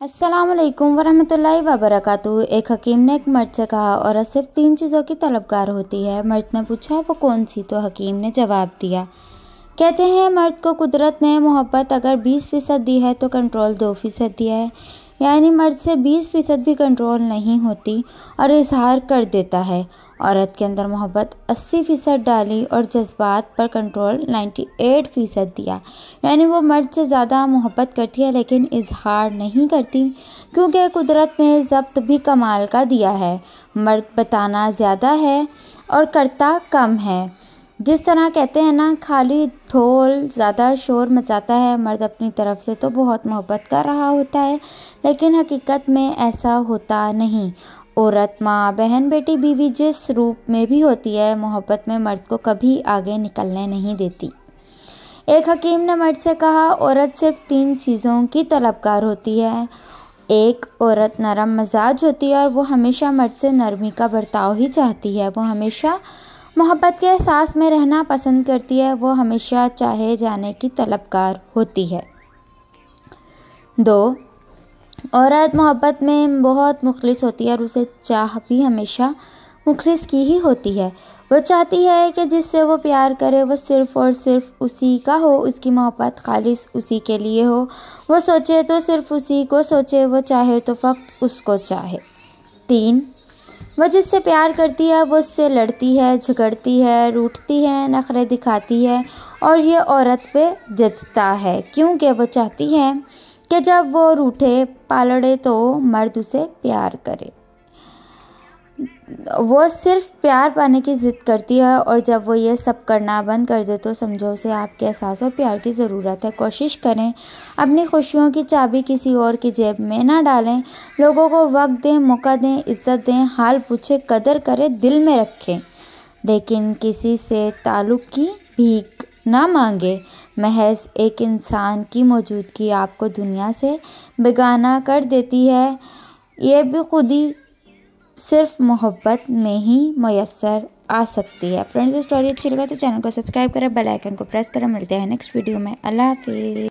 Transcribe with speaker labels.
Speaker 1: अस्सलामुअलैकुम वरहमतुल्लाहि वबरकातुहू। एक हकीम ने एक मर्द से कहा, औरत सिर्फ 3 चीज़ों की तलबगार होती है। मर्द ने पूछा, वो कौन सी? तो हकीम ने जवाब दिया, कहते हैं मर्द को कुदरत ने मोहब्बत अगर 20% दी है तो कंट्रोल 2% दिया है। यानी मर्द से 20% भी कंट्रोल नहीं होती और इजहार कर देता है। औरत के अंदर मोहब्बत 80% डाली और जज्बात पर कंट्रोल 98% दिया। यानी वो मर्द से ज़्यादा मोहब्बत करती है लेकिन इजहार नहीं करती, क्योंकि कुदरत ने ज़ब्त भी कमाल का दिया है। मर्द बताना ज़्यादा है और करता कम है। जिस तरह कहते हैं ना, खाली ढोल ज़्यादा शोर मचाता है। मर्द अपनी तरफ से तो बहुत मोहब्बत कर रहा होता है, लेकिन हकीकत में ऐसा होता नहीं। औरत, माँ, बहन, बेटी, बीवी जिस रूप में भी होती है, मोहब्बत में मर्द को कभी आगे निकलने नहीं देती। एक हकीम ने मर्द से कहा, औरत सिर्फ 3 चीज़ों की तलबगार होती है। 1, औरत नरम मिजाज होती है और वो हमेशा मर्द से नरमी का बर्ताव ही चाहती है। वो हमेशा मोहब्बत के एहसास में रहना पसंद करती है। वो हमेशा चाहे जाने की तलबगार होती है। 2, औरत मोहब्बत में बहुत मुखलिस होती है और उसे चाह भी हमेशा मुखलिस की ही होती है। वो चाहती है कि जिससे वो प्यार करे वो सिर्फ़ और सिर्फ उसी का हो, उसकी मोहब्बत खालिस उसी के लिए हो। वो सोचे तो सिर्फ उसी को सोचे, वो चाहे तो फ़कत उसको चाहे। 3, वह जिससे प्यार करती है वो उससे लड़ती है, झगड़ती है, रूठती है, नखरे दिखाती है और ये औरत पे जचता है, क्योंकि वो चाहती है कि जब वो रूठे पालड़े तो मर्द उसे प्यार करे। वो सिर्फ प्यार पाने की ज़िद करती है और जब वो ये सब करना बंद कर दे तो समझो उसे आपके एहसास और प्यार की ज़रूरत है। कोशिश करें अपनी खुशियों की चाबी किसी और की जेब में ना डालें। लोगों को वक्त दें, मौका दें, इज़्ज़त दें, हाल पूछे, कदर करें, दिल में रखें, लेकिन किसी से ताल्लुक़ की भीख ना मांगे। महज एक इंसान की मौजूदगी आपको दुनिया से बेगाना कर देती है। ये भी खुदी सिर्फ मोहब्बत में ही मुयस्सर आ सकती है। फ्रेंड्स, स्टोरी अच्छी लगा तो चैनल को सब्सक्राइब करें, बेल आइकन को प्रेस करें। मिलते हैं नेक्स्ट वीडियो में। अल्लाह हाफिज़।